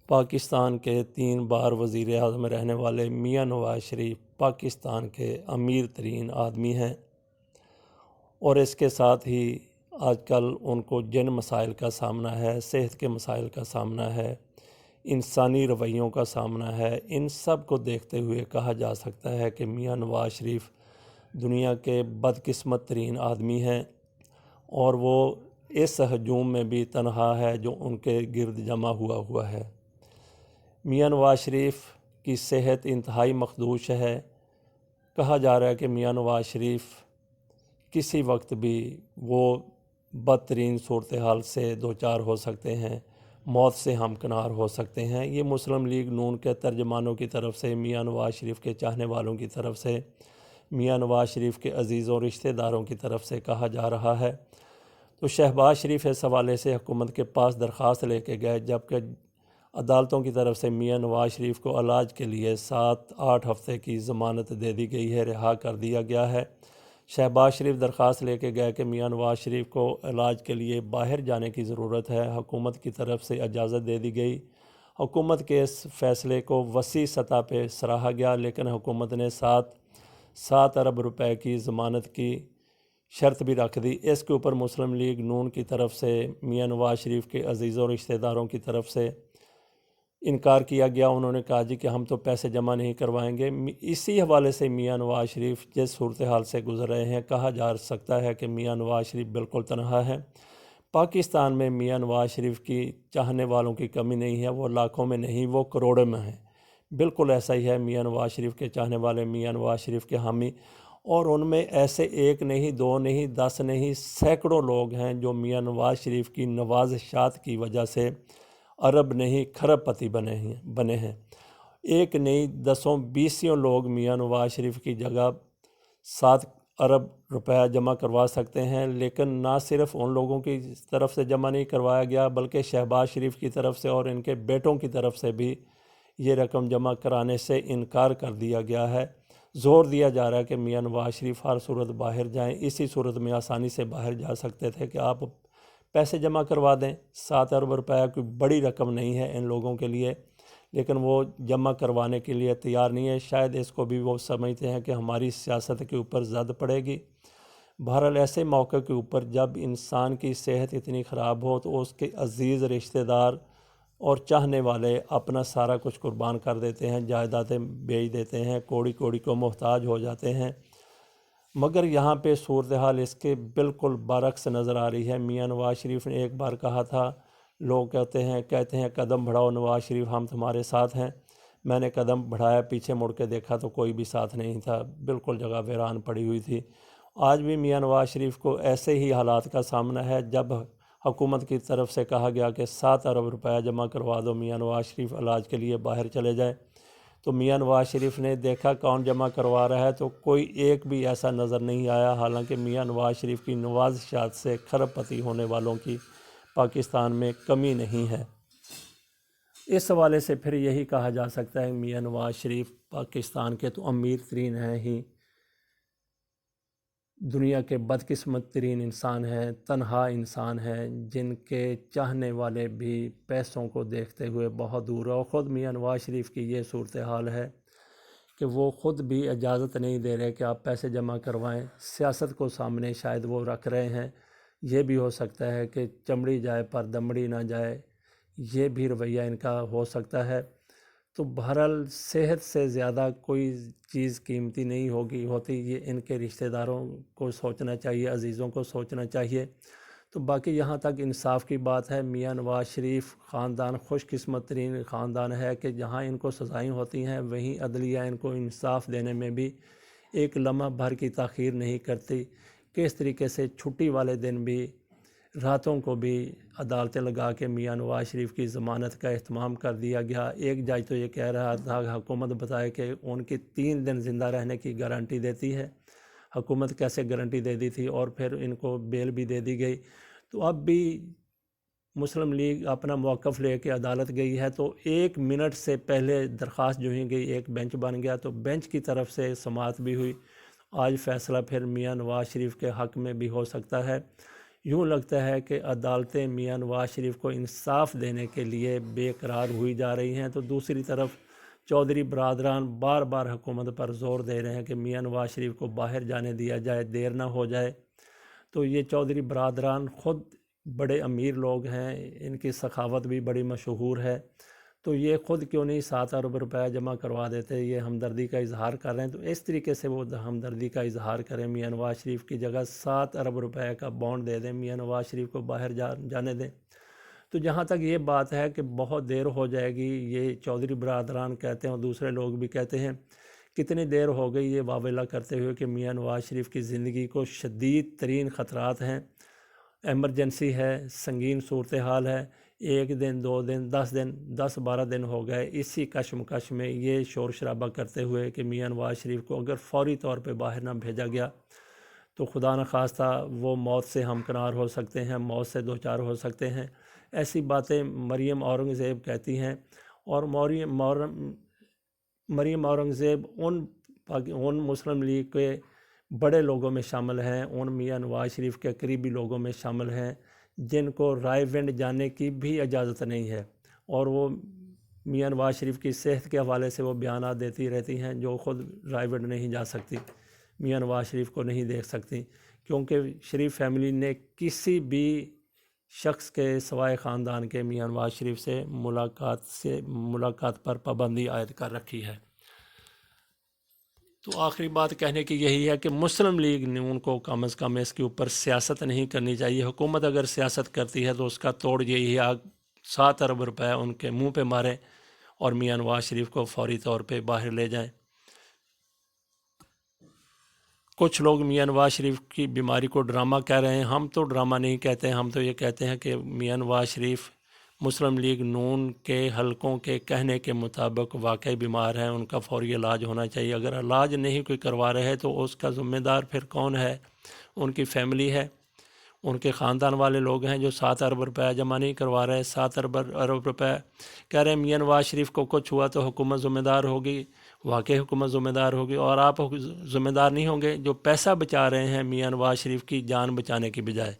پاکستان کے 3 بار وزیر اعظم رہنے والے میاں نواز شریف پاکستان کے امیر ترین آدمی ہیں، اور اس کے ساتھ ہی آج کل ان کو جن مسائل کا سامنا ہے، صحت کے مسائل کا سامنا ہے، انسانی رویوں کا سامنا ہے، ان سب کو دیکھتے ہوئے کہا جا سکتا ہے کہ میاں نواز شریف دنیا کے بدقسمت ترین آدمی ہیں، اور وہ اس ہجوم میں بھی تنہا ہے جو ان کے گرد جمع ہوا ہے۔ میاں نواز شریف کی صحت انتہائی مخدوش ہے۔ کہا جا رہا ہے کہ میاں نواز شریف کسی وقت بھی وہ بدترین صورتحال سے دوچار ہو سکتے ہیں، موت سے ہمکنار ہو سکتے ہیں۔ یہ مسلم لیگ نون کے ترجمانوں کی طرف سے، میاں نواز شریف کے چاہنے والوں کی طرف سے، میاں نواز شریف کے عزیزوں رشتہ داروں کی طرف سے کہا جا رہا ہے۔ تو شہباز شریف اس حوالے سے حکومت کے پاس درخواست لے کے گئے، جبکہ عدالتوں کی طرف سے میاں نواز شریف کو علاج کے لیے 7-8 ہفتے کی ضمانت دے دی گئی ہے، رہا کر دیا گیا ہے۔ شہباز شریف درخواست لے کے گئے کہ میاں نواز شریف کو علاج کے لیے باہر جانے کی ضرورت ہے، حکومت کی طرف سے اجازت دے دی گئی۔ حکومت کے اس فیصلے کو وسیع سطح پہ سراہا گیا، لیکن حکومت نے 7 ارب روپے کی ضمانت کی شرط بھی رکھ دی۔ اس کے اوپر مسلم لیگ نون کی طرف سے، میاں نواز شریف کے عزیزوں رشتہ داروں کی طرف سے انکار کیا گیا۔ انہوں نے کہا جی کہ ہم تو پیسے جمع نہیں کروائیں گے۔ اسی حوالے سے میاں نواز شریف جس صورتحال سے گزر رہے ہیں، کہا جا سکتا ہے کہ میاں نواز شریف بالکل تنہا ہے۔ پاکستان میں میاں نواز شریف کی چاہنے والوں کی کمی نہیں ہے، وہ لاکھوں میں نہیں، وہ کروڑوں میں ہیں۔ بالکل ایسا ہی ہے، میاں نواز شریف کے چاہنے والے، میاں نواز شریف کے حامی، اور ان میں ایسے 1 نہیں، 2 نہیں، 10 نہیں، سینکڑوں لوگ ہیں جو میاں نواز شریف کی نوازشات کی وجہ سے ارب نہیں کھرب پتی بنے ہیں۔ 1 نہیں، 10 20 لوگ میاں نواز شریف کی جگہ 7 ارب روپے جمع کروا سکتے ہیں، لیکن نہ صرف ان لوگوں کی طرف سے جمع نہیں کروایا گیا، بلکہ شہباز شریف کی طرف سے اور ان کے بیٹوں کی طرف سے بھی یہ رقم جمع کرانے سے انکار کر دیا گیا ہے۔ زور دیا جا رہا ہے کہ میاں نواز شریف ہر صورت باہر جائیں۔ اسی صورت میں آسانی سے باہر جا سکتے تھے کہ آپ پیسے جمع کروا دیں۔ 7 ارب روپے کوئی بڑی رقم نہیں ہے ان لوگوں کے لیے، لیکن وہ جمع کروانے کے لیے تیار نہیں ہے۔ شاید اس کو بھی وہ سمجھتے ہیں کہ ہماری سیاست کے اوپر زد پڑے گی۔ بہرحال ایسے موقع کے اوپر جب انسان کی صحت اتنی خراب ہو تو اس کے عزیز رشتہ دار اور چاہنے والے اپنا سارا کچھ قربان کر دیتے ہیں، جائیدادیں بیچ دیتے ہیں، کوڑی کوڑی کو محتاج ہو جاتے ہیں۔ مگر یہاں پہ صورتحال اس کے بالکل برعکس نظر آ رہی ہے۔ میاں نواز شریف نے ایک بار کہا تھا، لوگ کہتے ہیں قدم بڑھاؤ نواز شریف، ہم تمہارے ساتھ ہیں۔ میں نے قدم بڑھایا، پیچھے مڑ کے دیکھا تو کوئی بھی ساتھ نہیں تھا، بالکل جگہ ویران پڑی ہوئی تھی۔ آج بھی میاں نواز شریف کو ایسے ہی حالات کا سامنا ہے۔ جب حکومت کی طرف سے کہا گیا کہ 7 ارب روپے جمع کروا دو، میاں نواز شریف علاج کے لیے باہر چلے جائے، تو میاں نواز شریف نے دیکھا کون جمع کروا رہا ہے، تو کوئی ایک بھی ایسا نظر نہیں آیا، حالانکہ میاں نواز شریف کی نوازشات سے کھرب پتی ہونے والوں کی پاکستان میں کمی نہیں ہے۔ اس حوالے سے پھر یہی کہا جا سکتا ہے میاں نواز شریف پاکستان کے تو امیر ترین ہیں ہی، دنیا کے بدقسمت ترین انسان ہیں، تنہا انسان ہیں، جن کے چاہنے والے بھی پیسوں کو دیکھتے ہوئے بہت دور ہیں۔ اور خود میاں نواز شریف کی یہ صورتحال ہے کہ وہ خود بھی اجازت نہیں دے رہے کہ آپ پیسے جمع کروائیں۔ سیاست کو سامنے شاید وہ رکھ رہے ہیں۔ یہ بھی ہو سکتا ہے کہ چمڑی جائے پر دمڑی نہ جائے، یہ بھی رویہ ان کا ہو سکتا ہے۔ تو بہرحال صحت سے زیادہ کوئی چیز قیمتی نہیں ہوتی، یہ ان کے رشتہ داروں کو سوچنا چاہیے، عزیزوں کو سوچنا چاہیے۔ تو باقی یہاں تک انصاف کی بات ہے، میاں نواز شریف خاندان خوش قسمت ترین خاندان ہے کہ جہاں ان کو سزائیں ہوتی ہیں، وہیں عدلیہ ان کو انصاف دینے میں بھی ایک لمحہ بھر کی تاخیر نہیں کرتی۔ کس طریقے سے چھٹی والے دن بھی، راتوں کو بھی عدالتیں لگا کے میاں نواز شریف کی ضمانت کا اہتمام کر دیا گیا۔ ایک جج تو یہ کہہ رہا تھا کہ حکومت بتائے کہ ان کی 3 دن زندہ رہنے کی گارنٹی دیتی ہے۔ حکومت کیسے گارنٹی دے دی تھی، اور پھر ان کو بیل بھی دے دی گئی۔ تو اب بھی مسلم لیگ اپنا موقف لے کے عدالت گئی ہے، تو 1 منٹ سے پہلے درخواست جو ہی گئی، ایک بینچ بن گیا، تو بینچ کی طرف سے سماعت بھی ہوئی۔ آج فیصلہ پھر میاں نواز شریف کے حق میں بھی ہو سکتا ہے۔ یوں لگتا ہے کہ عدالتیں میاں نواز شریف کو انصاف دینے کے لیے بے قرار ہوئی جا رہی ہیں، تو دوسری طرف چودھری برادران بار بار حکومت پر زور دے رہے ہیں کہ میاں نواز شریف کو باہر جانے دیا جائے، دیر نہ ہو جائے۔ تو یہ چودھری برادران خود بڑے امیر لوگ ہیں، ان کی سخاوت بھی بڑی مشہور ہے، تو یہ خود کیوں نہیں 7 ارب روپے جمع کروا دیتے، یہ ہمدردی کا اظہار کر رہے ہیں، تو اس طریقے سے وہ ہمدردی کا اظہار کریں، میاں نواز شریف کی جگہ 7 ارب روپے کا بانڈ دے دیں، میاں نواز شریف کو باہر جانے دیں۔ تو جہاں تک یہ بات ہے کہ بہت دیر ہو جائے گی، یہ چودھری برادران کہتے ہیں اور دوسرے لوگ بھی کہتے ہیں، کتنی دیر ہو گئی یہ واویلا کرتے ہوئے کہ میاں نواز شریف کی زندگی کو شدید ترین خطرات ہیں، ایمرجنسی ہے، سنگین صورتحال ہے، 1 دن 2 دن 10 12 دن ہو گئے اسی کشمکش میں یہ شور شرابہ کرتے ہوئے کہ میاں نواز شریف کو اگر فوری طور پہ باہر نہ بھیجا گیا تو خدا نخواستہ وہ موت سے ہمکنار ہو سکتے ہیں، موت سے دوچار ہو سکتے ہیں۔ ایسی باتیں مریم اورنگزیب کہتی ہیں، اور مریم اورنگزیب ان مسلم لیگ کے بڑے لوگوں میں شامل ہیں، ان میاں نواز شریف کے قریبی لوگوں میں شامل ہیں جن کو رائے ونڈ جانے کی بھی اجازت نہیں ہے، اور وہ میاں نواز شریف کی صحت کے حوالے سے وہ بیانات دیتی رہتی ہیں جو خود رائے ونڈ نہیں جا سکتی، میاں نواز شریف کو نہیں دیکھ سکتی، کیونکہ شریف فیملی نے کسی بھی شخص کے سوائے خاندان کے میاں نواز شریف سے ملاقات پر پابندی عائد کر رکھی ہے۔ تو آخری بات کہنے کی یہی ہے کہ مسلم لیگ نے ان کو کم از کم اس کے اوپر سیاست نہیں کرنی چاہیے۔ حکومت اگر سیاست کرتی ہے تو اس کا توڑ یہی ہے، 7 ارب روپے ان کے منہ پہ ماریں اور میاں نواز شریف کو فوری طور پہ باہر لے جائیں۔ کچھ لوگ میاں نواز شریف کی بیماری کو ڈرامہ کہہ رہے ہیں، ہم تو ڈرامہ نہیں کہتے ہیں، ہم تو یہ کہتے ہیں کہ میاں نواز شریف مسلم لیگ نون کے حلقوں کے کہنے کے مطابق واقعی بیمار ہیں، ان کا فوری علاج ہونا چاہیے۔ اگر علاج نہیں کوئی کروا رہے تو اس کا ذمہ دار پھر کون ہے؟ ان کی فیملی ہے، ان کے خاندان والے لوگ ہیں جو 7 ارب روپے جمع نہیں کروا رہے۔ 7 ارب روپے کہہ رہے ہیں میاں نواز شریف کو کچھ ہوا تو حکومت ذمہ دار ہوگی، واقعی حکومت ذمہ دار ہوگی، اور آپ ذمہ دار نہیں ہوں گے جو پیسہ بچا رہے ہیں میاں نواز شریف کی جان بچانے کی بجائے۔